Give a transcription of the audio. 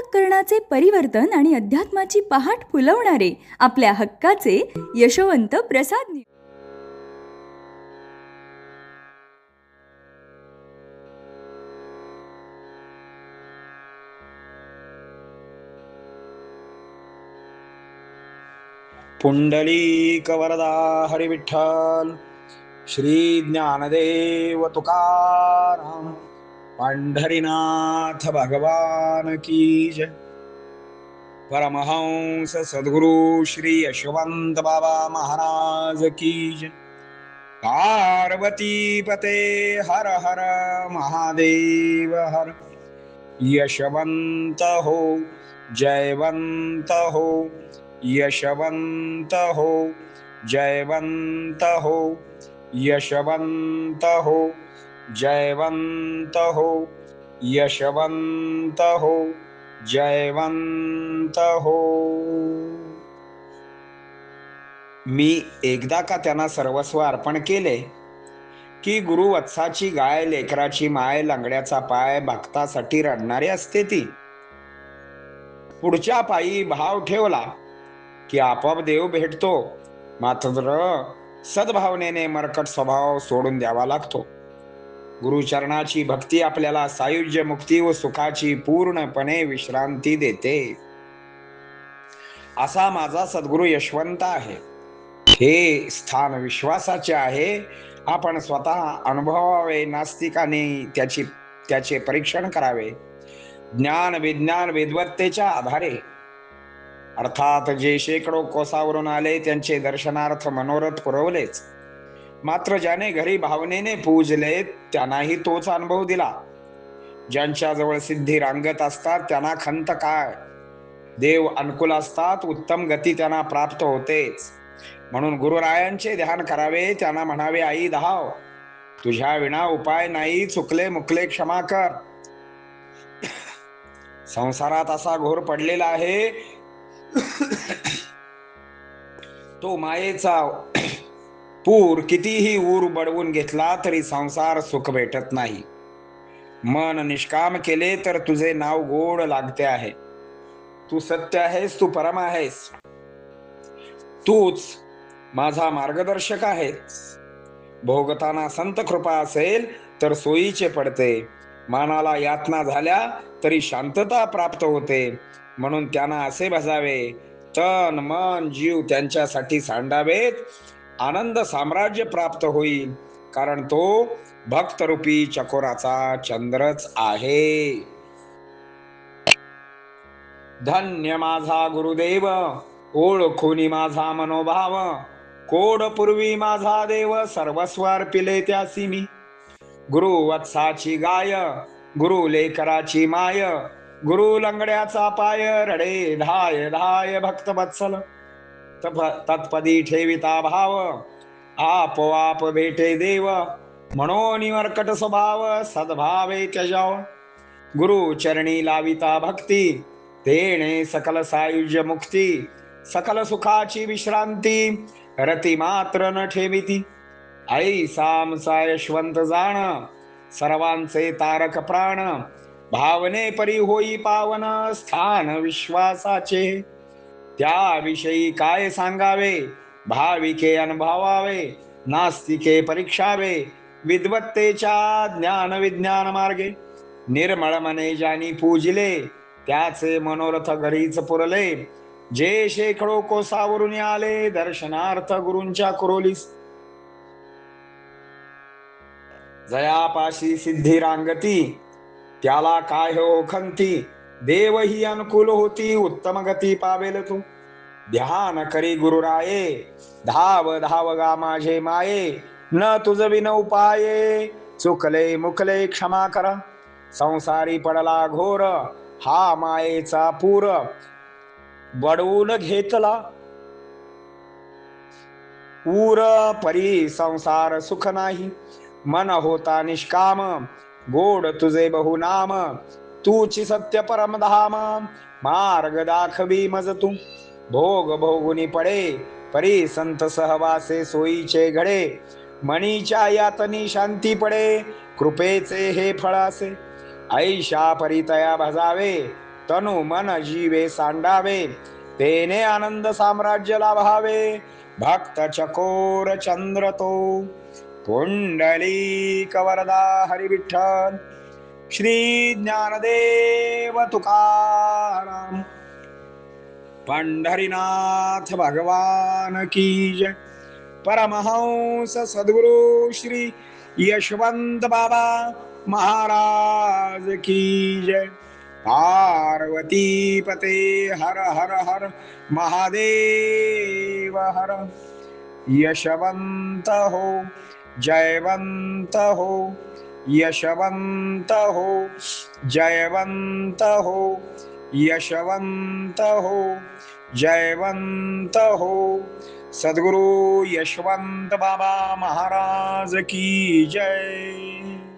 अंतःकरणाचे परिवर्तन आणि अध्यात्माची पहाट फुलवणारे आपल्या हक्काचे यशवंत प्रसाद पुंडलिक वरदा हरी विठ्ठल श्री ज्ञानदेव तुकाराम पंढरीनाथ भगवान की जय। परमहंस सद्गुरु श्री यशवंत बाबा महाराज की जय। पार्वती पते हर हर महादेव हर। यशवंत हो जयवंत हो, यशवंत हो जयवंत हो, यशवंत हो जयवंत हो, यशवंत हो जयवंत हो। मी एकदा का त्यांना सर्वस्व अर्पण केले की गुरुवत्साची गाय, लेकराची माय, लंगड्याचा पाय, भक्तासाठी रडणारी असते ती। पुढच्या पायी भाव ठेवला की आपोआप देव भेटतो, मात्र सद्भावनेने मरकट स्वभाव सोडून द्यावा लागतो। गुरुचरणाची भक्ती आपल्याला सायुज्य, मुक्ती व सुखाची पूर्णपणे विश्रांती देते। असा माझा सद्गुरु यशवंत आहे। हे स्थान विश्वासाचे आहे। आपण स्वतः अनुभवावे, नास्तिकाने त्याचे परीक्षण करावे। ज्ञान विज्ञान विद्वत्तेच्या आधारे, अर्थात जे शेकडो कोसावरून आले त्यांचे दर्शनार्थ मनोरथ पुरवलेच, मात्र ज्याने घरी भावनेने पूजले त्यांनाही तोच अनुभव दिला। ज्यांच्याजवळ सिद्धी रांगत असतात त्यांना खंत काय, देव अनुकूल असतात, उत्तम गती त्यांना प्राप्त होतेच। म्हणून गुरुरायांचे ध्यान करावे, त्यांना म्हणावे, आई धाव, तुझ्या विना उपाय नाही, चुकले मुकले क्षमा कर। संसारात असा घोर पडलेला आहे, तो मायेचा पूर कितीही ऊर बडवून घेतला तरी संसार सुख भेटत नाही। मन निष्काम केले तर तुझे नाव गोड लागते आहे। तू सत्य आहेस, तू परम आहेस, तूच माझा मार्गदर्शक आहेस। भोगताना संत कृपा असेल तर सोयीचे पडते, मानाला यातना झाल्या तरी शांतता प्राप्त होते। म्हणून त्यांना असे भजावे, तन मन जीव त्यांच्यासाठी सांडावेत, आनंद साम्राज्य प्राप्त होईल, कारण तो भक्तरूपी चकोराचा चंद्रच आहे। धन्य माझा गुरुदेव, ओळखुनी माझा मनोभाव, कोडपूर्वी माझा देव, सर्वस्व अर्पिले त्यासी मी। गुरु वत्साची गाय, गुरु लेकराची माय, गुरु लंगड्याचा पाय, रडे धाय धाय भक्त वत्सल, तत्पदी ठेविता भाव, आपोआप भेटे देव, म्हणून मरकट स्वभाव, सद्भावे त्यजाव। गुरु चरणी लाविता भक्ती, तेणे सकल सायुज्य मुक्ती, सकल सुखाची विश्रांती, रती मात्र न ठेविती। ऐसा आमचा यशवंत जाण, सर्वांचे तारक प्राण, भावने परी होई पावन, स्थान विश्वासाचे। त्याविषयी काय सांगावे, भाविके अनुभवावे, नास्तिके परीक्षावे, विद्वत्तेच्या ज्ञान विज्ञान मार्गे। निर्मळ मने ज्यानी पूजिले, त्याचे मनोरथ घरीच पुरले, जे शेकडो कोसावरून आले दर्शनार्थ गुरूंच्या कुरोलीस। जयापाशी सिद्धी रांगती, त्याला काय हो खंती, देव ही अनुकूल होती, उत्तम गती पावेल तू। ध्यान करी गुरुराये, धाव धाव गा माझे माये, न तुझ विन उपाये, चुकले मुकले क्षमा करा। संसारी पडला घोर, हा मायेचा पूर, बडवून घेतला ऊर, परी संसार सुख नाही, मन होता निष्काम, गोड तुझे बहुनाम, तूची सत्य परमधाम, मार्ग दाखवी मज तू। भोग भोगुनी पडे, परी संत सहवासे सोयीचे घडे, मनीच्या यातनी शांती पडे, कृपेचे हे फळासे। ऐशा परितया भजावे, तनु मन जीवे सांडावे, तेने आनंद साम्राज्य लाभावे. भक्त चकोर चंद्र तो, पुंडलिक वरदा हरी विठ्ठल. श्री ज्ञानदेव तुकाराम, पंढरीनाथ भगवान की जय. परमहंस सद्गुरु श्री यशवंत बाबा महाराज की जय. पार्वती पते हर हर हर महादेव हर. यशवंत हो, जयवंत हो, यशवंत हो, जयवंत हो, यशवंत हो, जयवंत हो. सद्गुरु यशवंत बाबा महाराज की जय.